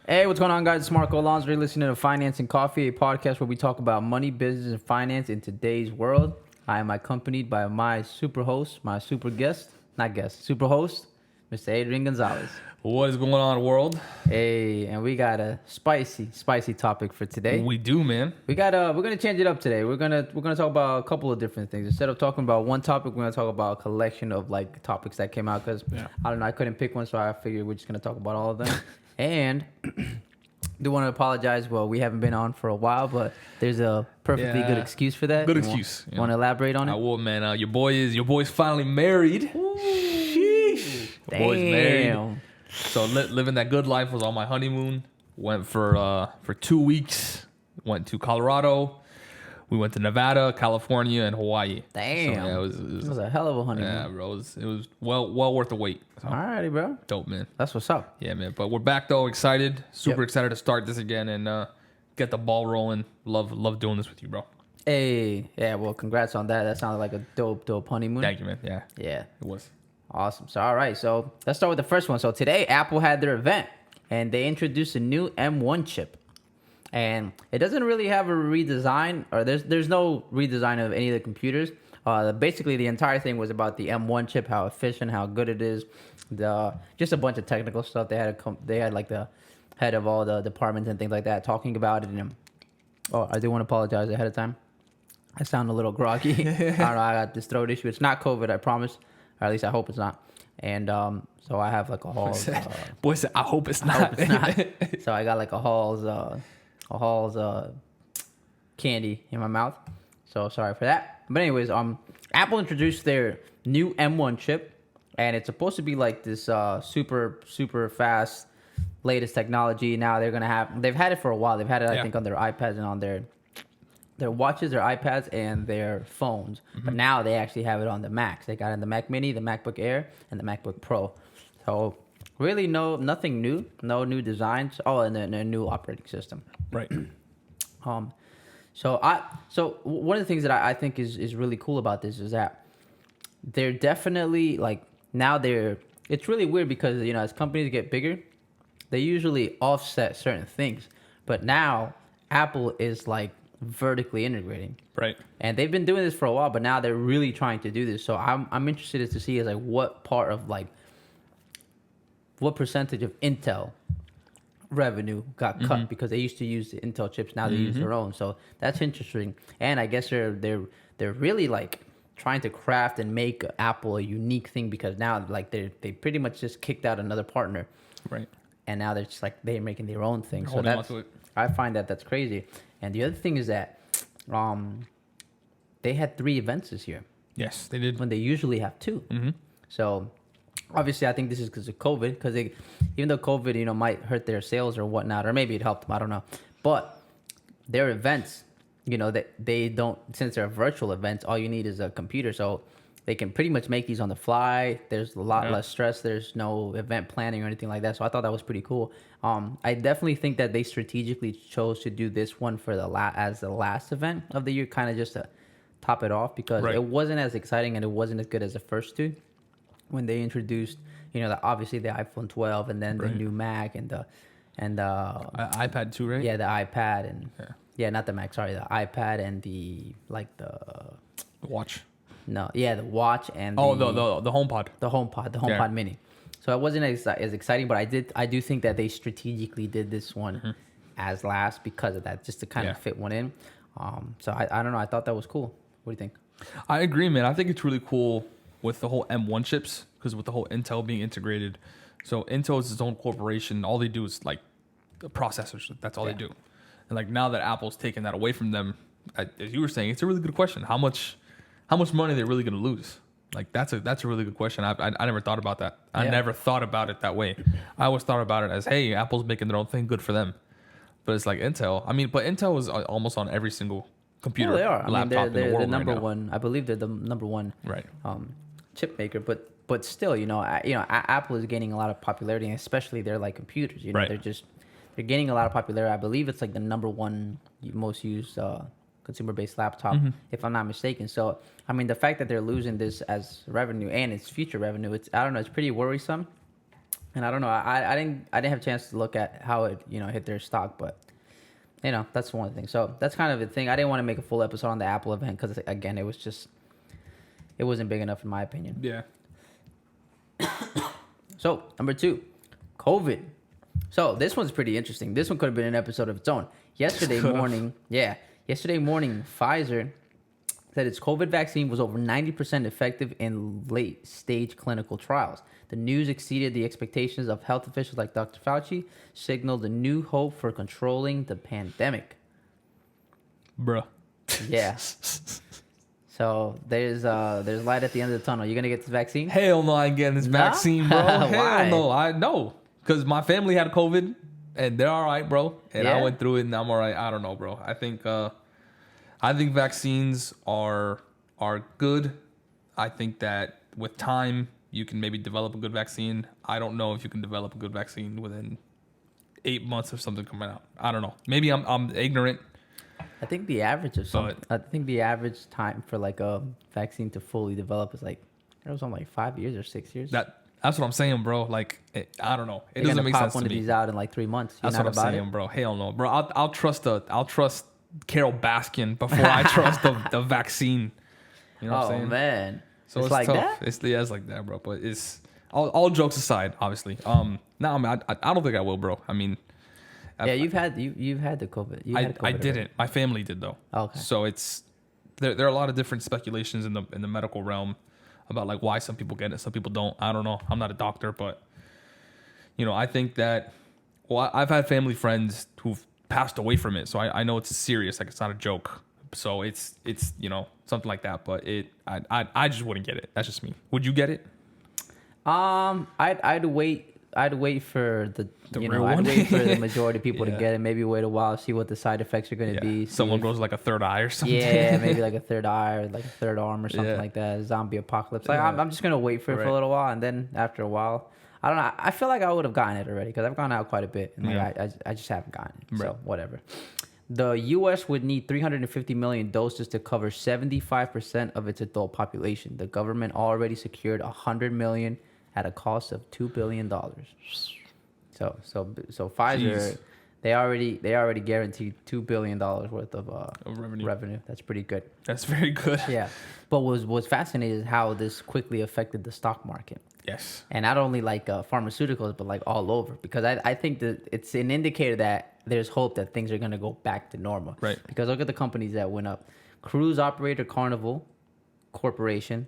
Hey, what's going on, guys? It's Marco Alonso. You're listening to Finance and Coffee, a podcast where we talk about money, business, and finance in today's world. I am accompanied by my super host, my super guest, not guest, super host, Mr. Adrian Gonzalez. What is going on, world? Hey, and we got a spicy topic for today. We do, man. We're gonna change it up today. We're gonna talk about a couple of different things. Instead of talking about one topic, we're gonna talk about a collection of like topics that came out because I don't know, I couldn't pick one, so I figured we're just gonna talk about all of them. And do want to apologize. Well, we haven't been on for a while, but there's a perfectly good excuse for that. Good excuse. Want to elaborate on it? I will, man. Your boy's finally married. Sheesh. Your boy's married. So living that good life. Was on my honeymoon. Went for 2 weeks. Went to Colorado. We went to Nevada, California, and Hawaii. Damn. So, yeah, it was a hell of a honeymoon. Yeah, bro. It was well worth the wait. So, alrighty, bro. Dope, man. That's what's up. Yeah, man. But we're back though. Excited. Super excited to start this again and get the ball rolling. Love doing this with you, bro. Hey, yeah. Well, congrats on that. That sounded like a dope honeymoon. Thank you, man. Yeah, it was awesome. So, all right. So let's start with the first one. So today, Apple had their event, and they introduced a new M1 chip. And it doesn't really have a redesign, or there's no redesign of any of the computers. Basically, the entire thing was about the M1 chip, how efficient, how good it is, just a bunch of technical stuff. They had like the head of all the departments and things like that talking about it. And I do want to apologize ahead of time. I sound a little groggy. I don't know. I got this throat issue. It's not COVID, I promise, or at least I hope it's not. And so I have like a Hall's. Boy said, I hope it's not. So I got like a Hall's candy in my mouth. So sorry for that. But anyways, Apple introduced their new M1 chip, and it's supposed to be like this super fast latest technology. Now they've had it for a while. They've had it I think on their iPads and on their watches, their iPads, and their phones. Mm-hmm. But now they actually have it on the Macs. They got it in the Mac Mini, the MacBook Air, and the MacBook Pro. So really nothing new, no new designs. Oh, and then a new operating system. Right. So one of the things that I think is really cool about this is that they're definitely like it's really weird because as companies get bigger, they usually offset certain things, but now Apple is like vertically integrating. Right. And they've been doing this for a while, but now they're really trying to do this. So I'm interested to see is like what percentage of Intel revenue got cut because they used to use the Intel chips. Now they use their own. So that's interesting. And I guess they're really like trying to craft and make Apple a unique thing because now like they pretty much just kicked out another partner. Right. And now they're just like they're making their own thing. So that's I find that's crazy. And the other thing is that they had 3 events this year. Yes, they did. When they usually have 2. Mm-hmm. So obviously, I think this is because of COVID. Because even though COVID, might hurt their sales or whatnot, or maybe it helped them, I don't know. But their events, that they don't, since they're virtual events, all you need is a computer, so they can pretty much make these on the fly. There's a lot less stress. There's no event planning or anything like that. So I thought that was pretty cool. I definitely think that they strategically chose to do this one for as the last event of the year, kind of just to top it off because it wasn't as exciting and it wasn't as good as the first 2. When they introduced, obviously the iPhone 12 and then the new Mac and the iPad too, right? Yeah, the iPad and not the Mac. Sorry, the iPad and the watch. No, yeah, the watch and the HomePod. The HomePod Mini. So it wasn't as exciting, but I do think that they strategically did this one as last because of that, just to kind of fit one in. So I don't know. I thought that was cool. What do you think? I agree, man. I think it's really cool with the whole M1 chips, because with the whole Intel being integrated, so Intel is its own corporation. All they do is like the processors. That's all they do. And like now that Apple's taken that away from them, as you were saying, it's a really good question. How much money are they really going to lose? Like that's a really good question. I never thought about that. I never thought about it that way. I always thought about it as, hey, Apple's making their own thing, good for them. But it's like Intel. I mean, but Intel is almost on every single computer, they are. laptop they're in the world the number right now. one. I believe they're the number one. Right. Chip maker, but still, Apple is gaining a lot of popularity, and especially their like computers. They're gaining a lot of popularity. I believe it's like the number one most used consumer-based laptop, if I'm not mistaken. So, I mean, the fact that they're losing this as revenue and it's future revenue, it's pretty worrisome. And I don't know. I didn't have a chance to look at how it hit their stock, but that's one thing. So that's kind of the thing. I didn't want to make a full episode on the Apple event because again, it wasn't big enough in my opinion. Yeah. So number 2, COVID. So this one's pretty interesting. This one could have been an episode of its own. Yesterday morning, Pfizer said its COVID vaccine was over 90% effective in late stage clinical trials. The news exceeded the expectations of health officials like Dr. Fauci, signaled a new hope for controlling the pandemic. Bruh. Yeah. So there's light at the end of the tunnel. You gonna get this vaccine? Hell no, I ain't getting this vaccine, bro. Why? Hell no, I know. Because my family had COVID, and they're all right, bro. And I went through it, and I'm all right. I don't know, bro. I think vaccines are good. I think that with time, you can maybe develop a good vaccine. I don't know if you can develop a good vaccine within 8 months of something coming out. I don't know. Maybe I'm ignorant. I think the average time for like a vaccine to fully develop is like something like 5 years or 6 years. That's what I'm saying, bro. Like, I don't know. It They're doesn't make sense pop one to of me. these out in like 3 months. That's what I'm saying, bro. Hell no, bro. I'll trust Carol Baskin before I trust the vaccine. You know what I'm saying? Oh man, So it's like tough. that. It's like that, bro. But it's all jokes aside, obviously. No, I mean, I don't think I will, bro. I mean, Yeah, you've had the COVID. I didn't. My family did though. Okay. So it's there are a lot of different speculations in the medical realm about like why some people get it, some people don't. I don't know. I'm not a doctor, but I think that I've had family friends who've passed away from it, so I know it's serious. Like it's not a joke. So it's something like that. But I just wouldn't get it. That's just me. Would you get it? I'd wait. I'd wait for I'd wait for the majority of people to get it. Maybe wait a while, see what the side effects are going to be. Someone grows like a third eye or something. Yeah, maybe like a third eye or like a third arm or something like that. Zombie apocalypse. Like I'm just gonna wait for it for a little while, and then after a while, I don't know. I feel like I would have gotten it already because I've gone out quite a bit, and I just haven't gotten it. So whatever. The U.S. would need 350 million doses to cover 75% of its adult population. The government already secured 100 million at a cost of $2 billion. So Pfizer, Jeez. they already guaranteed $2 billion worth of revenue. That's pretty good. That's very good. Yeah, but what's fascinating is how this quickly affected the stock market. Yes. And not only like pharmaceuticals, but like all over. Because I think that it's an indicator that there's hope that things are going to go back to normal. Right. Because look at the companies that went up. Cruise operator Carnival Corporation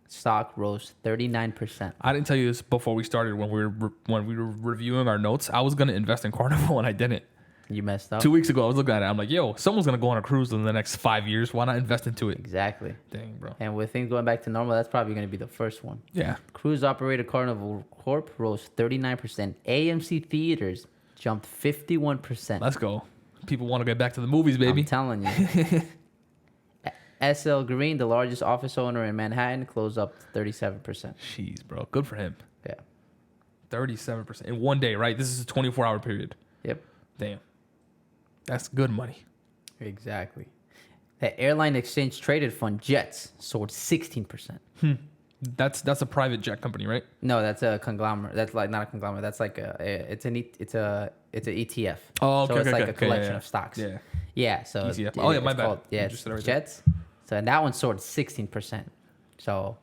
stock rose 39%. I didn't tell you this before we started when we were reviewing our notes. I was going to invest in Carnival and I didn't. You messed up. 2 weeks ago, I was looking at it. I'm like, yo, someone's going to go on a cruise in the next 5 years. Why not invest into it? Exactly. Dang, bro. And with things going back to normal, that's probably going to be the first one. Yeah. Cruise operator Carnival Corp rose 39%. AMC theaters jumped 51%. Let's go. People want to get back to the movies, baby. I'm telling you. SL Green, the largest office owner in Manhattan, closed up 37%. Jeez, bro. Good for him. Yeah. 37% in one day, right? This is a 24-hour period. Yep. Damn. That's good money. Exactly. The airline exchange traded fund Jets soared 16%. That's a private jet company, right? No, that's a conglomerate. That's like not a conglomerate. That's like it's an ETF. Oh, okay. So it's okay, like okay, a collection yeah. of stocks. Yeah. Yeah. So ETF. Oh, yeah, my bad. Called, You just said it right Jets. So and that one soared 16%. So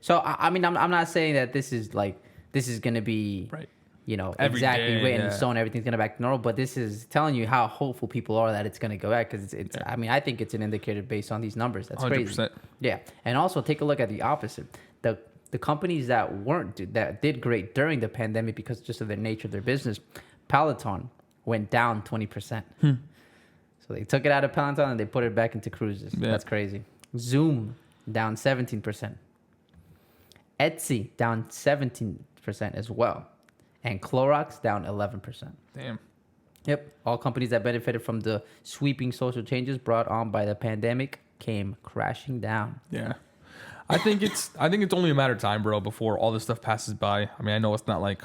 so I mean I'm not saying that this is gonna be Right. Every exactly day, written in yeah. stone, everything's gonna back to normal. But this is telling you how hopeful people are that it's gonna go back because it's. I mean, I think it's an indicator based on these numbers. That's 100%. Crazy. Yeah, and also take a look at the opposite. The companies that did great during the pandemic because just of the nature of their business, Peloton went down 20%. So they took it out of Peloton and they put it back into cruises. Yeah. That's crazy. Zoom down 17%. Etsy down 17% as well. And Clorox down 11%. Damn. Yep. All companies that benefited from the sweeping social changes brought on by the pandemic came crashing down. Yeah. I think it's only a matter of time, bro, before all this stuff passes by. I mean, I know it's not like,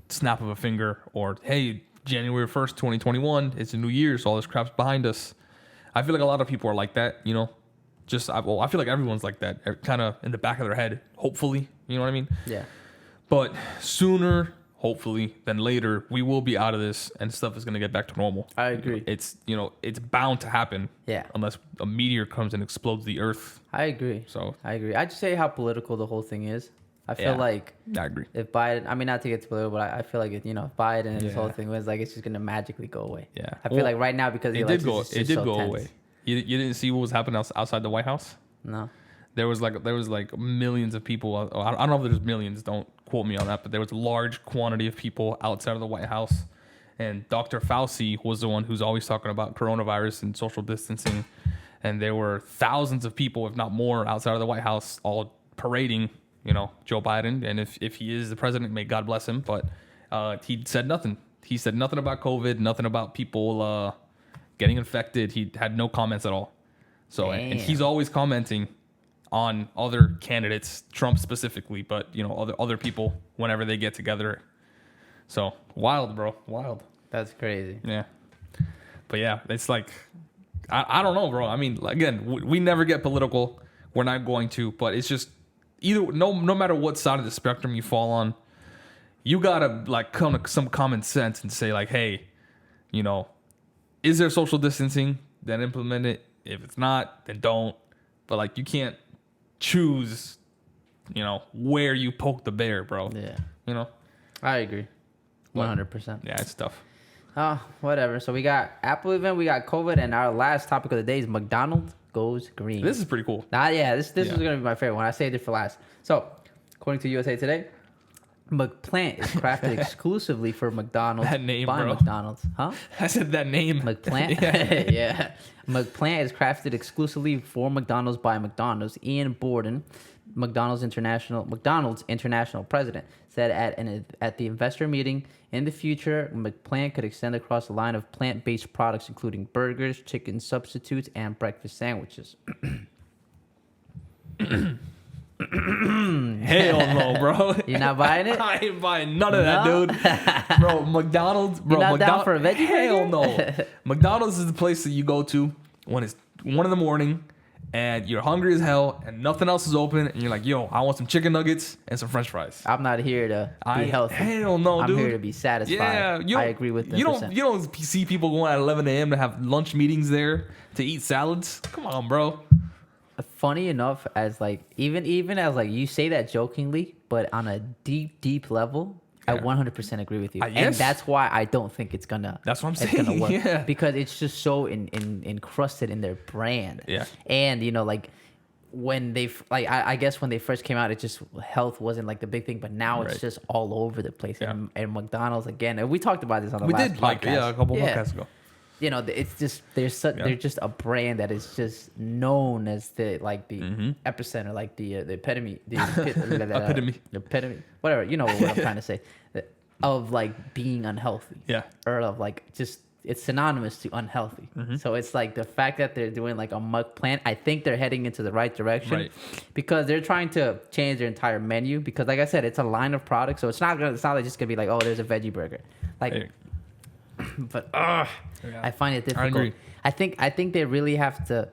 snap of a finger or, hey, January 1st, 2021, it's a new year, so all this crap's behind us. I feel like a lot of people are like that, I feel like everyone's like that, kind of in the back of their head, hopefully, you know what I mean? Yeah. But sooner, hopefully, than later, we will be out of this and stuff is going to get back to normal. I agree. It's, it's bound to happen. Yeah. Unless a meteor comes and explodes the earth. I agree. So I agree. I just say how political the whole thing is. I feel like I agree. if Biden, I mean, not to get too political, but I feel like if Biden and this Yeah. whole thing was like, it's just gonna magically go away. Yeah. I feel like right now because the it did elections, go. It did go away. You didn't see what was happening outside the White House? No. There was like millions of people. I don't know if there's millions. Don't quote me on that. But there was a large quantity of people outside of the White House, and Dr. Fauci was the one who's always talking about coronavirus and social distancing. And there were thousands of people, if not more, outside of the White House, all parading, Joe Biden. And if he is the president, may God bless him. But he said nothing. He said nothing about COVID, nothing about people getting infected. He had no comments at all. So, and he's always commenting on other candidates, Trump specifically, but other people whenever they get together. So wild, bro, wild. That's crazy. Yeah, but yeah, it's like I don't know, bro. I mean, again, we never get political. We're not going to, but it's just either no matter what side of the spectrum you fall on, you gotta like come to some common sense and say like, hey, is there social distancing? Then implement it. If it's not, then don't. But like, you can't choose, where you poke the bear, bro. Yeah. I agree. 100%. Yeah, it's tough. Oh, whatever. So we got Apple event, we got COVID, and our last topic of the day is McDonald's goes green. This is pretty cool. This is gonna be my favorite one. I saved it for last. So, according to USA Today, McPlant is crafted exclusively for McDonald's. That name, by bro. McDonald's, huh? I said that name. McPlant. Yeah. McPlant is crafted exclusively for McDonald's by McDonald's. Ian Borden, McDonald's international president, said at the investor meeting, in the future, McPlant could extend across a line of plant-based products, including burgers, chicken substitutes, and breakfast sandwiches. Hell no, bro. You're not buying it? I ain't buying none of that, dude. Bro, McDonald's, bro. You're not down for a veggie Hell burger? no. McDonald's is the place that you go to when it's 1 a.m. and you're hungry as hell and nothing else is open and you're like, yo, I want some chicken nuggets and some French fries. I'm not here to be healthy. Hell no, I'm dude. here to be satisfied. Yeah, I agree with them. You don't see people going at 11 a.m. to have lunch meetings there to eat salads. Come on, bro. Funny enough, as like even as like you say that jokingly, but on a deep level, I 100% agree with you, and that's why I don't think it's gonna. That's what I'm saying. Gonna work. Yeah, because it's just so encrusted in their brand. Yeah, and like when they I guess when they first came out, it just health wasn't like the big thing, but now it's just all over the place. Yeah. And McDonald's again, and we talked about this on the last podcast. A couple podcasts ago. It's just they're just a brand that is just known as the epicenter, like the epitome, epitome, whatever. You know what I'm trying to say, of like being unhealthy. Yeah. Or of like just it's synonymous to unhealthy. Mm-hmm. So it's like the fact that they're doing like a McPlant, I think they're heading into the right direction, because they're trying to change their entire menu. Because like I said, it's a line of products, so it's not like just gonna be like, oh, there's a veggie burger, like. Hey. But I find it difficult. I think they really have to.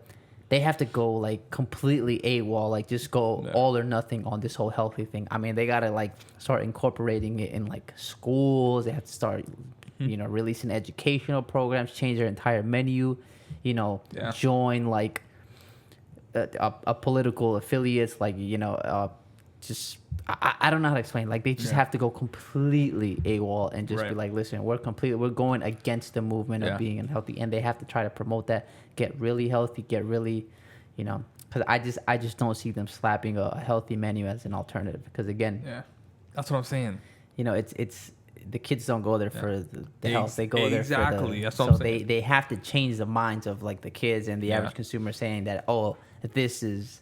They have to go like completely AWOL, like just go all or nothing on this whole healthy thing. I mean, they gotta like start incorporating it in like schools. They have to start, releasing educational programs, change their entire menu, join like a political affiliates, like just. I don't know how to explain. Like they just have to go completely AWOL and just be like, listen, we're going against the movement of being unhealthy, and they have to try to promote that, get really healthy, get really, because I just don't see them slapping a healthy menu as an alternative. Because again, that's what I'm saying. It's the kids don't go there for the health; they go there for That's what I'm saying. They have to change the minds of like the kids and the average consumer, saying that this is.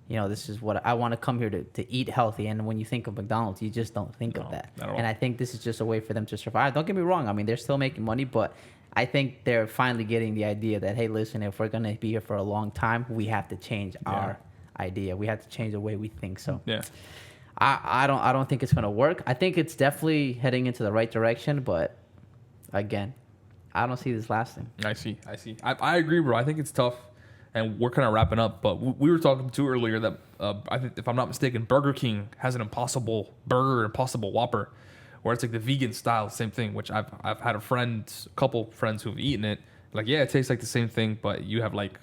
This is what I want to come here to eat healthy. And when you think of McDonald's, you just don't think of that. And I think this is just a way for them to survive. Don't get me wrong. I mean, they're still making money, but I think they're finally getting the idea that, hey, listen, if we're going to be here for a long time, we have to change our idea. We have to change the way we think. So I don't think it's going to work. I think it's definitely heading into the right direction. But again, I don't see this lasting. I see. I agree, bro. I think it's tough. and we're kind of wrapping up. But we were talking to earlier that I think, if I'm not mistaken, Burger King has an Impossible Burger, Impossible Whopper, where it's like the vegan style, same thing. Which I've had a couple friends who've eaten it. Like, yeah, it tastes like the same thing, but you gotta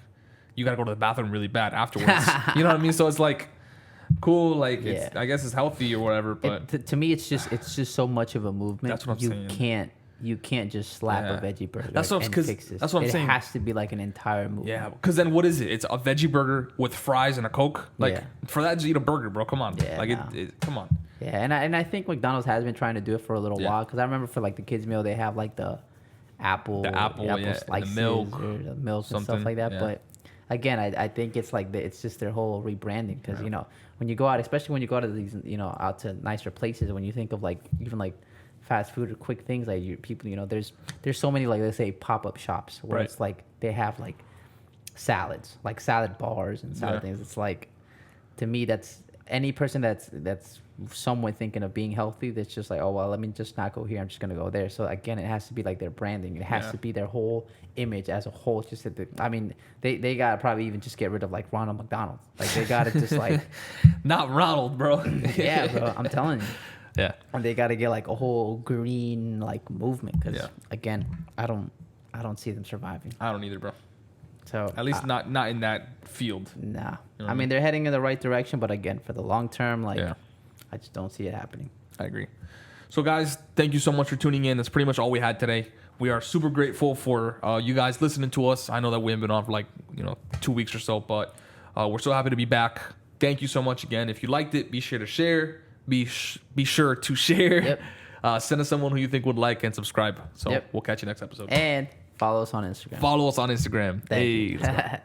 go to the bathroom really bad afterwards. You know what I mean? So it's like cool, like I guess it's healthy or whatever. But to me, it's just so much of a movement. That's what I'm saying. You can't just slap a veggie burger and fix this. That's what I'm saying. It has to be like an entire movement. Yeah, because then what is it? It's a veggie burger with fries and a Coke. Like, for that, just eat a burger, bro. Come on. Yeah, like, come on. Yeah, and I think McDonald's has been trying to do it for a little while. Because I remember for like the kids' meal, they have like the apple slices, the milk and stuff like that. Yeah. But again, I think it's like it's just their whole rebranding. Because you know, when you go out, especially when you go to these, you know, out to nicer places, when you think of like even like fast food or quick things, like people, you know, there's so many, like, let's say pop-up shops where it's like they have like salads, like salad bars and salad things. It's like, to me, that's any person that's somewhat thinking of being healthy, that's just like, oh well, let me just not go here, I'm just gonna go there. So again, it has to be like their branding, it has to be their whole image as a whole. Just that I mean, they gotta probably even just get rid of like Ronald McDonald, like they gotta just like not Ronald, bro. Yeah, bro, I'm telling you. Yeah, and they got to get like a whole green like movement, because again, I don't see them surviving. I don't either, bro. So at least not in that field. Nah, you know I mean they're heading in the right direction, but again, for the long term, like I just don't see it happening. I agree. So guys, thank you so much for tuning in. That's pretty much all we had today. We are super grateful for you guys listening to us. I know that we haven't been on for like 2 weeks or so, but we're so happy to be back. Thank you so much again. If you liked it, be sure to share. Be sure to share. Send us someone who you think would like, and subscribe. So we'll catch you next episode. And follow us on Instagram. Thank you.